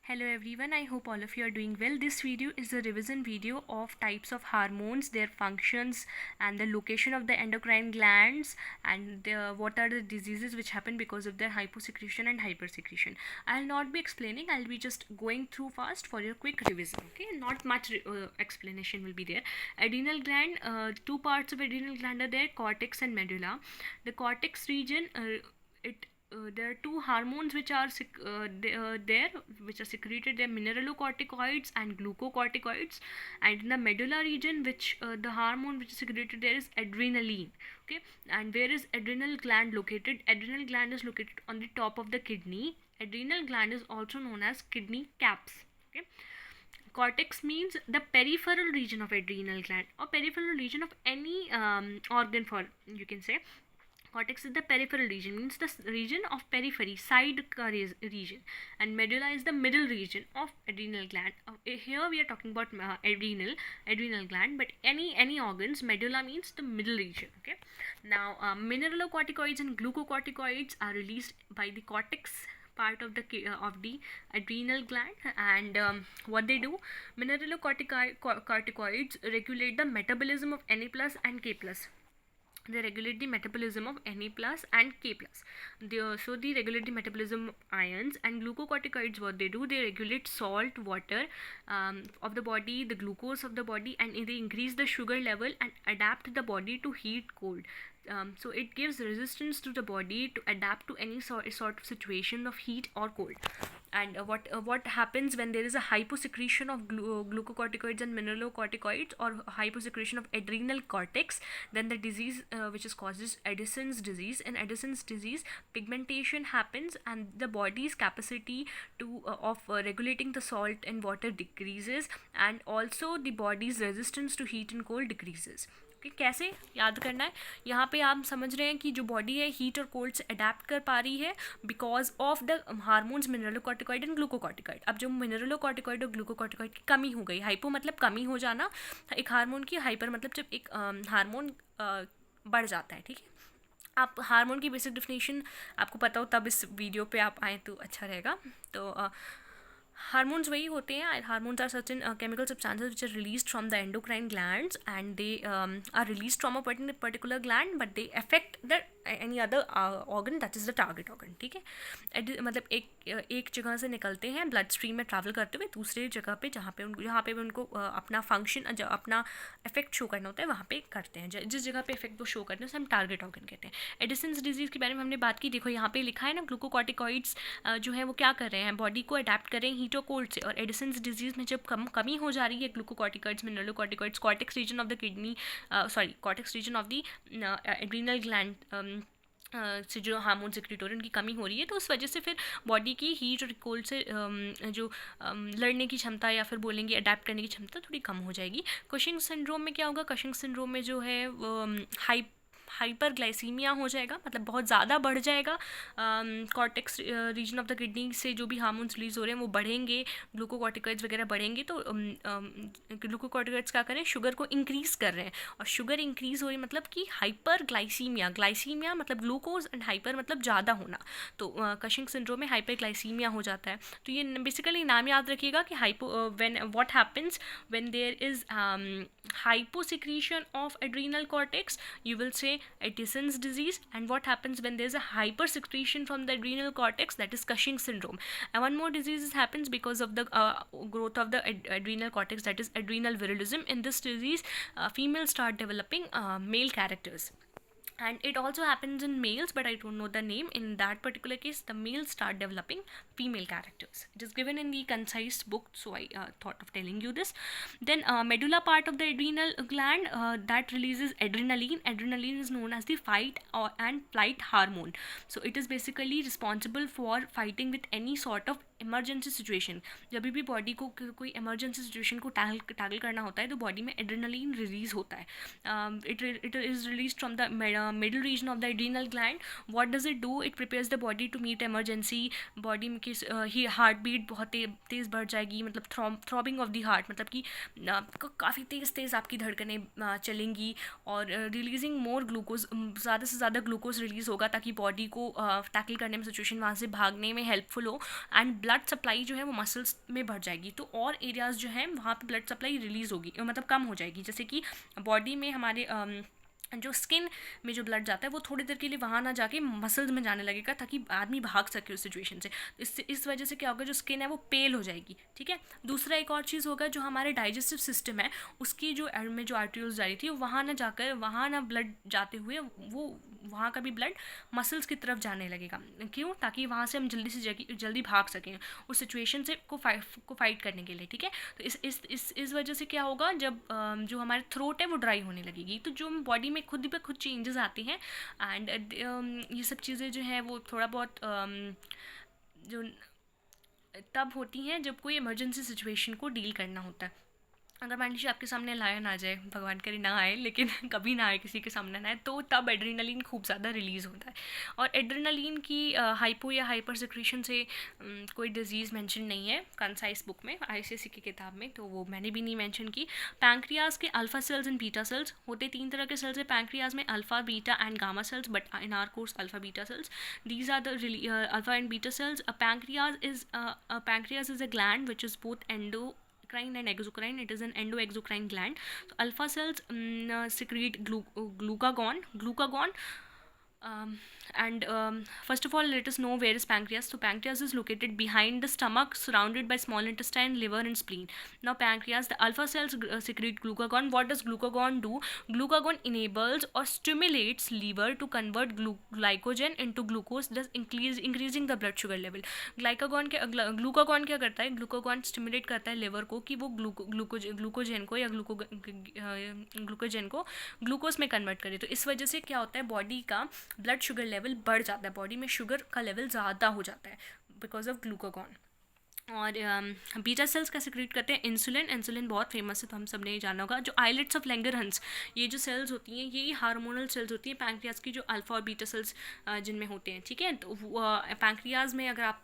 Hello everyone, I hope all of you are doing well. This video is a revision video of types of hormones, their functions and the location of the endocrine glands and what are the diseases which happen because of their hyposecretion and hypersecretion. I'll not be explaining, I'll be just going through fast for your quick revision, okay? Not much explanation will be there. Adrenal gland, two parts of adrenal gland are there, cortex and medulla. The cortex region, there are two hormones which are there, which are secreted. They are mineralocorticoids and glucocorticoids, and in the medulla region, which the hormone which is secreted there is adrenaline. Okay, and where is adrenal gland located? Adrenal gland is located on the top of the kidney. Adrenal gland is also known as kidney caps. Okay, cortex means the peripheral region of adrenal gland or peripheral region of any organ, for you can say. Cortex is the peripheral region, means the region of periphery, side region, and medulla is the middle region of adrenal gland. Here we are talking about adrenal gland, but any organs, medulla means the middle region. Okay. Now, mineralocorticoids and glucocorticoids are released by the cortex part of the adrenal gland, and what they do, mineralocorticoids regulate the metabolism of Na plus and K plus. They regulate the metabolism of Na plus and K plus. They regulate the metabolism of ions. And glucocorticoids, what they do, they regulate salt, water of the body, the glucose of the body, and they increase the sugar level and adapt the body to heat, cold. So it gives resistance to the body to adapt to any sort of situation of heat or cold. And what happens when there is a hyposecretion of glucocorticoids and mineralocorticoids, or hyposecretion of adrenal cortex, then the disease which is causes Addison's disease. In Addison's disease, pigmentation happens and the body's capacity to of regulating the salt and water decreases, and also the body's resistance to heat and cold decreases. कि कैसे याद करना है, यहाँ पे आप समझ रहे हैं कि जो बॉडी है हीट और कोल्ड से अडेप्ट कर पा रही है because of the hormones mineralocorticoid and glucocorticoid. अब जो मिनरलोकॉर्टिकॉइड और ग्लूकोकॉर्टिकॉइड की कमी हो गई, हाइपो मतलब कमी हो जाना एक हार्मोन की, हाइपर मतलब जब एक हार्मोन बढ़ जाता है. ठीक है, आप हार्मोन की बेसिक डिफिनेशन आपको पता हो तब इस वीडियो पे आप आएँ तो अच्छा रहेगा. तो हार्मोन्स वही होते हैं. Hormones are certain chemical substances which are released from the endocrine glands, and they are released from a particular gland, but they affect the any other organ that is the target organ. ठीक है, मतलब एक जगह से निकलते हैं blood stream में travel करते हुए दूसरे जगह पे, जहाँ पे उनको अपना फंक्शन, अपना इफेक्ट शो करना होता है, वहाँ पे करते हैं. जिस जगह पे इफेक्ट वो शो करते हैं उसे हम टारगेट ऑर्गन कहते हैं. एडिसन्स डिजीज़ के बारे में हमने बात की. देखो यहाँ पे लिखा है ना, ग्लूकोकॉर्टिकॉइड्स जो है वो क्या कर रहे हैं, बॉडी को अडेप्ट कर रहे हैं हीट और कोल्ड से. और एडिसन्स डिजीज़ में जब कमी हो जा रही है glucocorticoids, mineralocorticoids, cortex region of the kidney, cortex region of the adrenal gland से जो हार्मोन सिक्रेटोरी उनकी कमी हो रही है, तो उस वजह से फिर बॉडी की हीट और कोल्ड से जो लड़ने की क्षमता, या फिर बोलेंगे अडेप्ट करने की क्षमता, थोड़ी कम हो जाएगी. कशिंग सिंड्रोम में क्या होगा, कशिंग सिंड्रोम में जो है हाइपरग्लाइसीमिया हो जाएगा, मतलब बहुत ज़्यादा बढ़ जाएगा. Cortex region of the kidney से जो भी हार्मोन्स रिलीज हो रहे हैं वो बढ़ेंगे, ग्लूकोकॉर्टिकॉइड्स वगैरह बढ़ेंगे. तो ग्लूकोकॉर्टिकॉइड्स क्या करें, शुगर को इंक्रीज़ कर रहे हैं, और शुगर इंक्रीज़ हो रही मतलब कि हाइपरग्लाइसीमिया. ग्लाइसीमिया मतलब ग्लूकोज एंड हाइपर मतलब ज़्यादा होना. तो कशिंग सिंड्रोम में हाइपरग्लाइसीमिया हो जाता है. तो ये बेसिकली नाम याद रखिएगा कि what happens when there is hyposecretion of adrenal cortex, you will say Addison's disease. And what happens when there is a hypersecretion from the adrenal cortex, that is Cushing syndrome. And one more disease happens because of the growth of the adrenal cortex, that is adrenal virilism. In this disease, females start developing male characters. And it also happens in males, but I don't know the name. In that particular case, the males start developing female characters. It is given in the concise book, so I thought of telling you this. Then medulla part of the adrenal gland, that releases adrenaline. Adrenaline is known as the fight and flight hormone. So it is basically responsible for fighting with any sort of emergency situation. जब भी body को कोई emergency situation को tackle करना होता है तो body में एड्रेनलिन रिलीज होता है. It is release from the middle region of the adrenal gland. What does it do, it prepares the body to meet emergency. Body में की हार्ट बीट बहुत तेज़ बढ़ जाएगी, मतलब थ्रॉबिंग ऑफ द हार्ट, मतलब कि काफ़ी तेज़ आपकी धड़कनें चलेंगी, और रिलीजिंग मोर ग्लूकोज, ज़्यादा से ज़्यादा ग्लूकोज रिलीज़ होगा ताकि बॉडी को टैकल करने में, सिचुएशन वहाँ से भागने में हेल्पफुल हो. एंड ब्लड सप्लाई जो है वो मसल्स में बढ़ जाएगी, तो और एरियाज़ जो हैं वहाँ पे ब्लड सप्लाई रिलीज़ होगी, मतलब कम हो जाएगी। जैसे कि बॉडी में हमारे जो स्किन में जो ब्लड जाता है वो थोड़ी देर के लिए वहाँ ना जाके मसल्स में जाने लगेगा, ताकि आदमी भाग सके उस सिचुएशन से। इस वजह से क्या होगा, जो स्किन है वो पेल हो जाएगी, ठीक है। दूसरा एक और चीज़ होगा, जो हमारे डाइजेस्टिव सिस्टम है उसकी में जो आर्टरीज जा रही थी वहाँ ना जाकर, वहाँ ना ब्लड जाते हुए वो वहाँ का भी ब्लड मसल्स की तरफ जाने लगेगा। क्यों? ताकि वहाँ से हम जल्दी से जल्दी भाग सकें उस सिचुएशन से को फाइट करने के लिए, ठीक है। तो इस वजह से क्या होगा, जब जो हमारे थ्रोट है वो ड्राई होने लगेगी, तो जो बॉडी में खुद पे खुद चेंजेस आते हैं। एंड ये सब चीज़ें जो हैं वो थोड़ा बहुत जो तब होती हैं जब कोई इमरजेंसी सिचुएशन को डील करना होता है। अगर मान लीजिए आपके सामने लायन आ जाए, भगवान करे ना आए, लेकिन कभी ना आए, किसी के सामने ना आए, तो तब एड्रेनालिन खूब ज़्यादा रिलीज़ होता है। और एड्रेनालिन की हाइपो या हाइपर सिक्रेशन से कोई डिजीज़ मेंशन नहीं है कंसाइज बुक में, आईसीएसई की किताब में, तो वो मैंने भी नहीं मेंशन की। पैंक्रियाज के alpha cells and beta cells होते 3 तरह के सेल्स है पैंक्रियाज में, alpha, beta and gamma cells, but in are course alpha beta cells, these are the alpha and beta cells. Pancreas is a gland which is both endocrine and exocrine. It is an endoexocrine gland. So alpha cells secrete glucagon. And first of all, let us know where is pancreas. So pancreas is located behind the stomach, surrounded by small intestine, liver and spleen. Now pancreas, the alpha cells secrete glucagon. What does glucagon do? Glucagon enables or stimulates liver to convert glycogen into glucose, thus increasing the blood sugar level. glucagon क्या करता है? glucagon stimulate करता है liver को कि वो glucagon को या ग्लूकोजन को ग्लूकोज में कन्वर्ट करे। तो इस वजह से क्या होता है, बॉडी का ब्लड शुगर लेवल बढ़ जाता है, बॉडी में शुगर का लेवल ज़्यादा हो जाता है बिकॉज ऑफ ग्लूकागॉन। और बीटा सेल्स का सिक्रेट करते हैं इंसुलिन बहुत फेमस है, तो हम सब ने जाना होगा। जो आइलेट्स ऑफ लैंगरहंस, ये जो सेल्स होती हैं ये हार्मोनल सेल्स होती हैं पैंक्रियाज की, जो अल्फा और बीटा सेल्स जिनमें होते हैं, ठीक है। तो पैंक्रियाज में अगर आप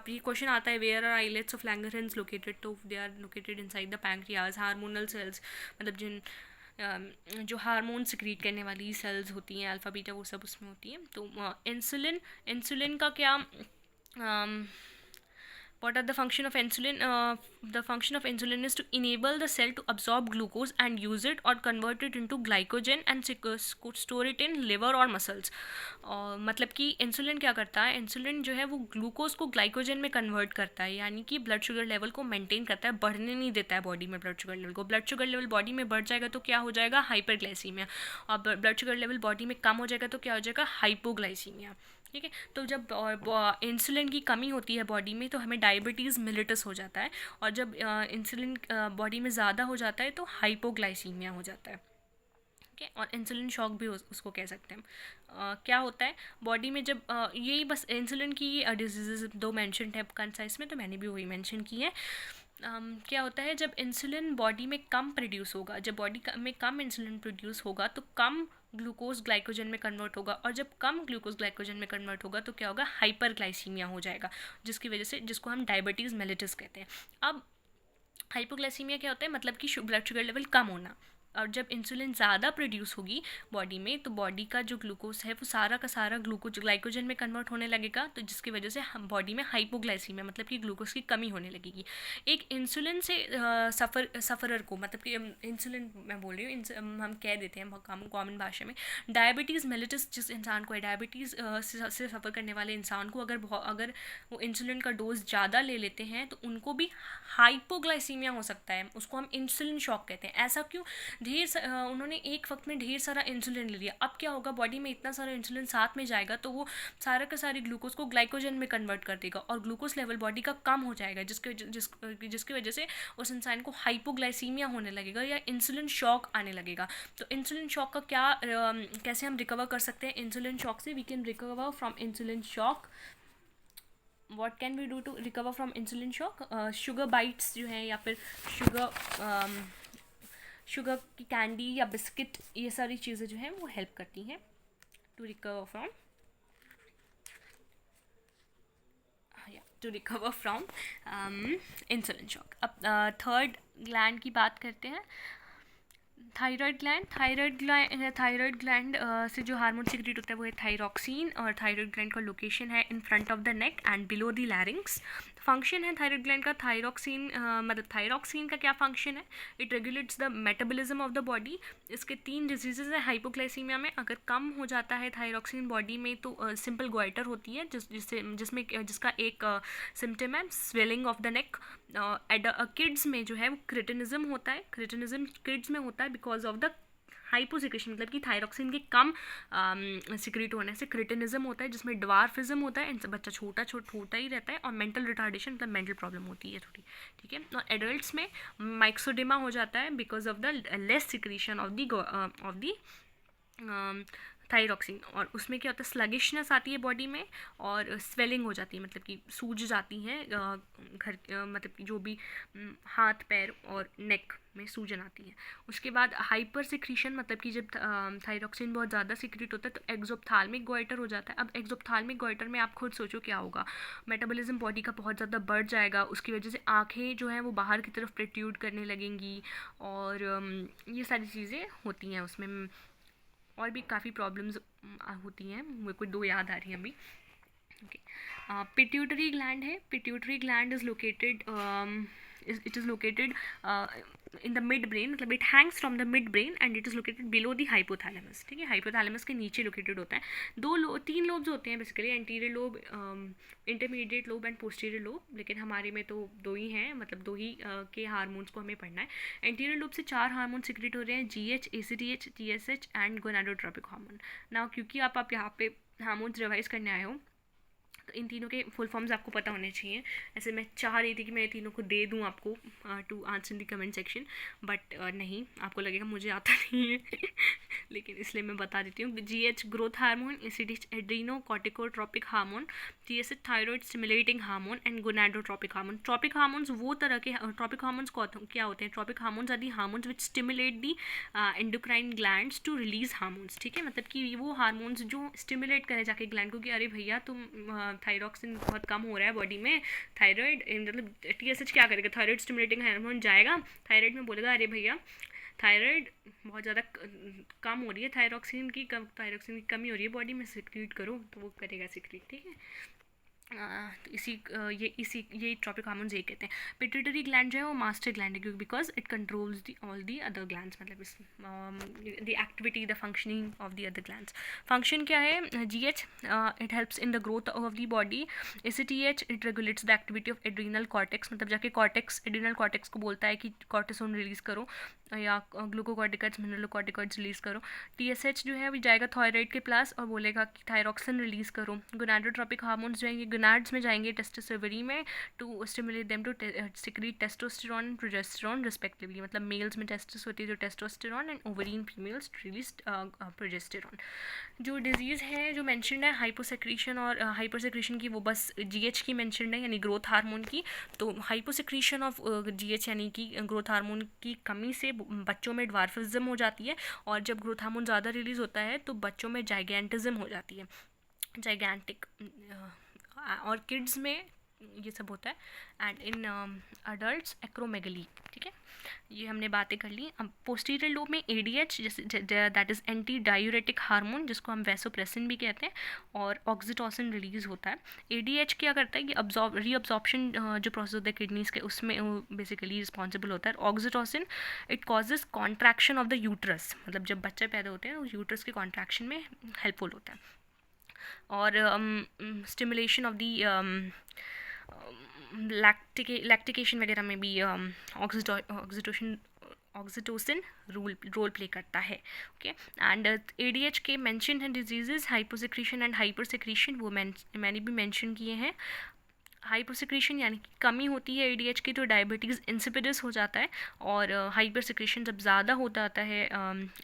ये क्वेश्चन आता है where are islets of Langerhans located, तो they are located inside the pancreas. Hormonal cells मतलब जिन जो हार्मोन सिक्रीट करने वाली सेल्स होती हैं अल्फ़ा बीटा, वो सब उसमें होती हैं। तो इंसुलिन का क्या what are the function of insulin? The function of insulin is to enable the cell to absorb glucose and use it or convert it into glycogen and store it in liver or muscles. मतलब कि insulin क्या करता है, insulin जो है वो glucose को glycogen में कन्वर्ट करता है, यानी कि ब्लड शुगर लेवल को मेंटेन करता है, बढ़ने नहीं देता है बॉडी में ब्लड शुगर लेवल को। ब्लड शुगर लेवल बॉडी में बढ़ जाएगा तो क्या हो जाएगा, हाइपरग्लाइसीमिया, और ब्लड शुगर लेवल बॉडी में कम हो जाएगा तो क्या हो जाएगा, हाइपोग्लाइसीमिया, ठीक है। तो जब इंसुलिन की कमी होती है बॉडी में तो हमें डायबिटीज़ मिलिटस हो जाता है, और जब इंसुलिन बॉडी में ज़्यादा हो जाता है तो हाइपोग्लाइसीमिया हो जाता है, ठीक है। और इंसुलिन शॉक भी उसको कह सकते हैं। क्या होता है बॉडी में जब यही बस इंसुलिन की डिजीज़ 2 मेंशन है कंसाइज में, तो मैंने भी वही मेंशन की है। क्या होता है जब इंसुलिन बॉडी में कम प्रोड्यूस होगा, जब बॉडी में कम इंसुलिन प्रोड्यूस होगा तो कम ग्लूकोज ग्लाइकोजन में कन्वर्ट होगा, और जब कम ग्लूकोज ग्लाइकोजन में कन्वर्ट होगा तो क्या होगा, हाइपरग्लाइसीमिया हो जाएगा, जिसकी वजह से जिसको हम डायबिटीज़ मेलिटस कहते हैं। अब हाइपोग्लाइसीमिया क्या होता है, मतलब कि ब्लड शुगर लेवल कम होना, और जब इंसुलिन ज़्यादा प्रोड्यूस होगी बॉडी में तो बॉडी का जो ग्लूकोज है वो सारा का सारा ग्लाइकोजन में कन्वर्ट होने लगेगा, तो जिसकी वजह से बॉडी में हाइपोग्लाइसीमिया मतलब कि ग्लूकोज की कमी होने लगेगी। एक इंसुलिन से सफ़रर को, मतलब कि इंसुलिन मैं बोल रही हूँ, हम कह देते हैं कॉमन भाषा में, डायबिटीज़ मेलिटस जिस इंसान को है, डायबिटीज़ से सफ़र करने वाले इंसान को अगर वो इंसुलिन का डोज ज़्यादा ले लेते हैं तो उनको भी हाइपोग्लाइसीमिया हो सकता है, उसको हम इंसुलिन शॉक कहते हैं। ऐसा क्यों, उन्होंने एक वक्त में ढेर सारा इंसुलिन ले लिया, अब क्या होगा, बॉडी में इतना सारा इंसुलिन साथ में जाएगा तो वो सारा का सारी ग्लूकोज को ग्लाइकोजन में कन्वर्ट कर देगा, और ग्लूकोज लेवल बॉडी का कम हो जाएगा, जिसकी वजह से उस इंसान को हाइपोग्लाइसीमिया होने लगेगा या इंसुलिन शॉक आने लगेगा। तो इंसुलिन शॉक का कैसे हम रिकवर कर सकते हैं इंसुलिन शॉक से? We can recover from insulin shock. What can we do to recover from insulin shock? Sugar bites जो हैं, या फिर शुगर की कैंडी या बिस्किट, ये सारी चीज़ें जो हैं वो हेल्प करती हैं to recover from insulin shock. अब थर्ड ग्लैंड की बात करते हैं। थायराइड ग्लैंड से जो हार्मोन सिक्रेट होता है वो है थायरॉक्सिन, और थायराइड ग्लैंड का लोकेशन है in front of the neck and below the larynx. Function है थायराइड ग्लैंड का थायरॉक्सिन, मतलब थायरॉक्सिन का क्या फंक्शन है, it regulates the metabolism of the body. इसके 3 डिजीजेज है हाइपोग्लाइसीमिया में। अगर कम हो जाता है थायरॉक्सिन बॉडी में तो सिंपल गोइटर होती है, जिसका एक सिम्टम है swelling of the neck. Kids में जो है वो क्रिटिनिज्म होता है, क्रिटिनिज्म किड्स में होता है बिकॉज ऑफ द हाइपोसिक्रेशन, मतलब कि थायरॉक्सिन के कम सिक्रेट होने से क्रिटिनिज्म होता है, जिसमें ड्वार्फिज्म होता है, बच्चा छोटा ही रहता है, और मेंटल रिटार्डेशन मतलब मेंटल प्रॉब्लम होती है थोड़ी, ठीक है। और एडल्ट्स में माइक्सोडेमा हो जाता है because of the less secretion of the thyroxine, और उसमें क्या होता है स्लगिशनेस आती है बॉडी में, और स्वेलिंग हो जाती है, मतलब कि सूज जाती हैं मतलब कि जो भी हाथ पैर और नेक में सूजन आती है। उसके बाद हाइपर सिक्रीशन, मतलब कि जब थायरॉक्सिन बहुत ज़्यादा सिक्रेट होता है तो एक्सोप्थाल्मिक गोइटर हो जाता है। अब एक्सोप्थाल्मिक गोइटर में आप खुद सोचो क्या होगा, मेटाबॉलिज्म बॉडी का बहुत ज़्यादा बढ़ जाएगा, उसकी वजह से आँखें जो हैं वो बाहर की तरफ प्रोट्रूड करने लगेंगी, और ये सारी चीज़ें होती हैं उसमें। और भी काफ़ी प्रॉब्लम्स होती हैं, मेरे को 2 याद आ रही हैं अभी। ओके, पिट्यूटरी ग्लैंड है। Pituitary gland is located it is located in the mid brain, मतलब it hangs from the mid brain and it is located below the hypothalamus, ठीक है। हाइपोथैलेमस के नीचे लोकेटेड होता है। 3 लोब्स होते हैं basically, anterior lobe, intermediate lobe and posterior lobe, लेकिन हमारे में तो 2 ही हैं, मतलब 2 ही के हार्मोन्स को हमें पढ़ना है। एंटीरियर लोब से 4 हार्मोन सिक्रेट हो रहे हैं, GH, ACTH, TSH and gonadotropic hormone. Now क्योंकि आप यहाँ पे हार्मोन्स रिवाइज करने आए हो तो इन तीनों के फुल फॉर्म्स आपको पता होने चाहिए। ऐसे मैं चाह रही थी कि मैं ये तीनों को दे दूँ आपको to answer in the comment section, but नहीं, आपको लगेगा मुझे आता नहीं है लेकिन इसलिए मैं बता देती हूँ। GH growth hormone, ACTH adrenocorticotropic hormone, TSH thyroid stimulating hormone and gonadotropic hormone. Tropic hormones वो तरह के ट्रॉपिक हार्मोन्स क्या होते हैं, tropic hormones are the hormones which stimulate the endocrine glands to release hormones, ठीक है। मतलब कि वो हार्मोन्स जो स्टिमुलेट करें जाके ग्लैंड को कि अरे भैया तुम थायरॉक्सिन बहुत कम हो रहा है बॉडी में, थायराइड मतलब TSH क्या करेगा, थायराइड स्टिमुलेटिंग हार्मोन जाएगा थायराइड में, बोलेगा अरे भैया थायराइड बहुत ज़्यादा कम हो रही है, थायरॉक्सिन की कमी हो रही है बॉडी में, सिक्रीट करो, तो वो करेगा सिक्रीट, ठीक है। तो यही ट्रॉपिक हार्मोन्स यही कहते हैं। पिट्यूटरी ग्लैंड जो है वो मास्टर ग्लैंड है, क्योंकि because it controls all the other glands, मतलब इस the activity the functioning of the other glands. Function क्या है, GH it helps in the growth of the body, ACTH it regulates the activity of adrenal cortex, मतलब जाके adrenal cortex को बोलता है कि कॉर्टिसोन रिलीज़ करो या ग्लूकोकॉर्टिकॉइड्स मिनरलोकॉर्टिकॉइड्स रिलीज़ करो। TSH जो है वो जाएगा थायराइड के पास और बोलेगा कि थायरॉक्सिन रिलीज़ करो। गोनाडोट्रोपिक हार्मोन्स जाएंगे गोनाड्स में, जाएंगे टेस्टस ओवरी में to stimulate them to secrete testosterone and progesterone respectively, मतलब मेल्स में टेस्टस होती है जो testosterone and ovary in females release progesterone. जो डिजीज़ है जो मैंशनड है हाइपोसेक्रीशन और हाइपरसेक्रीशन की, वो बस GH की मैंशनड है, यानी ग्रोथ हार्मोन की। तो हाइपोसेक्रीशन ऑफ GH यानी कि ग्रोथ हार्मोन की कमी से बच्चों में ड्वार्फिज्म हो जाती है, और जब ग्रोथ हार्मोन ज़्यादा रिलीज़ होता है तो बच्चों में जाइगेंटिज्म हो जाती है, जाइगेंटिक, और किड्स में ये सब होता है, एंड इन अडल्ट्स एक्रोमेगली, ठीक है। ये हमने बातें कर ली। अब पोस्टीरियर लोब में ADH जैसे that is anti diuretic hormone, जिसको हम वैसोप्रेसिन भी कहते हैं, और ऑक्सीटोसिन रिलीज़ होता है। ADH क्या करता है कि रीअब्जॉर्प्शन जो प्रोसेस होता है किडनीज़ के, उसमें बेसिकली रिस्पॉन्सिबल होता है। Oxytocin it causes contraction of the uterus, मतलब जब बच्चे पैदा होते हैं तो यूट्रस के कॉन्ट्रैक्शन में हेल्पफुल होता है। और स्टिमुलेशन ऑफ दी लैक्टिकेशन वगैरह में भी ऑक्सीटोसिन रोल प्ले करता है, ओके। एंड ADH के मेंशन है डिजीजेस हाइपोसेक्रीशन एंड हाइपरसेक्रीशन, वो मैंने भी मेंशन किए हैं। हाइपोसेक्रीशन यानी कि कमी होती है ADH की तो डायबिटीज़ इंसिपिडस हो जाता है, और हाइपर सिक्रेशन जब ज़्यादा हो जाता है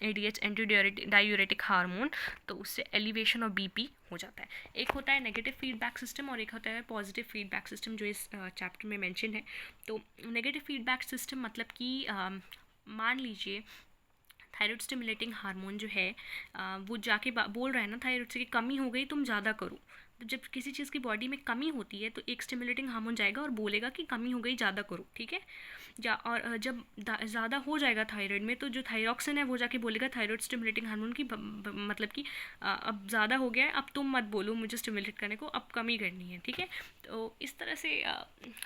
ADH एंटी डायूरेटिक हार्मोन, तो उससे एलिवेशन ऑफ BP हो जाता है। एक होता है नेगेटिव फीडबैक सिस्टम और एक होता है पॉजिटिव फीडबैक सिस्टम, जो इस चैप्टर में मेंशन है। तो नेगेटिव फीडबैक सिस्टम मतलब कि मान लीजिए थायराइड स्टिमुलेटिंग हार्मोन जो है वो जाके बोल रहा है ना थायराइड से कि कमी हो गई, तुम ज़्यादा करो, तो जब किसी चीज़ की बॉडी में कमी होती है तो एक स्टिमुलेटिंग हार्मोन जाएगा और बोलेगा कि कमी हो गई, ज़्यादा करो, ठीक है। और जब ज़्यादा हो जाएगा थायराइड में तो जो थायरॉक्सिन है वो जाके बोलेगा थायराइड स्टिमुलेटिंग हार्मोन की मतलब कि अब ज़्यादा हो गया है, अब तुम मत बोलो मुझे स्टिमुलेट करने को, अब कमी करनी है, ठीक है। तो इस तरह से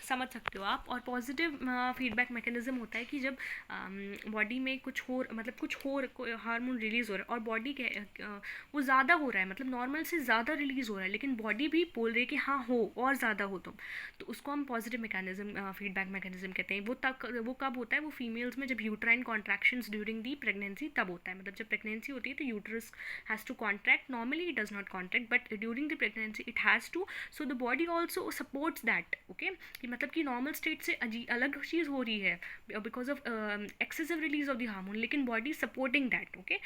समझ सकते हो आप। और पॉजिटिव फीडबैक मैकेनिज्म होता है कि जब बॉडी में कुछ हो हार्मोन रिलीज़ हो रहा है और बॉडी के वो ज़्यादा हो रहा है, मतलब नॉर्मल से ज़्यादा रिलीज़ हो रहा है, लेकिन बॉडी भी बोल रही है कि हाँ हो और ज़्यादा हो तुम, तो उसको हम पॉजिटिव मैकेनिज्म फीडबैक मैकेनिज्म कहते हैं। वो कब होता है, वो फीमेल्स में जब uterine contractions during the pregnancy तब होता है। मतलब जब प्रेगनेंसी होती है तो uterus has to contract, normally it does not contract but during the pregnancy it has to, so the body also supports that, okay. कि मतलब कि नॉर्मल स्टेट से अलग चीज़ हो रही है because of excessive release of the hormone, लेकिन body supporting that, okay.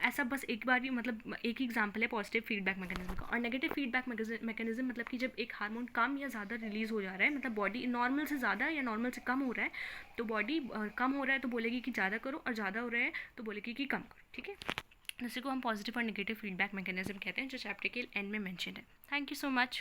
ऐसा बस एक बार ही, मतलब एक ही एग्जाम्पल है पॉजिटिव फीडबैक मैकेनिज्म का। और नेगेटिव फीडबैक मैकेनिज्म मतलब कि जब एक हार्मोन कम या ज़्यादा रिलीज़ हो जा रहा है, मतलब बॉडी नॉर्मल से ज़्यादा या नॉर्मल से कम हो रहा है, तो बॉडी कम हो रहा है तो बोलेगी कि ज़्यादा करो, और ज़्यादा हो रहा है तो बोलेगी कि कम करो, ठीक है। इसी को हम पॉजिटिव और नेगेटिव फीडबैक मैकेनिज्म कहते हैं, जो चैप्टर के एंड में मेंशन है। Thank you so much.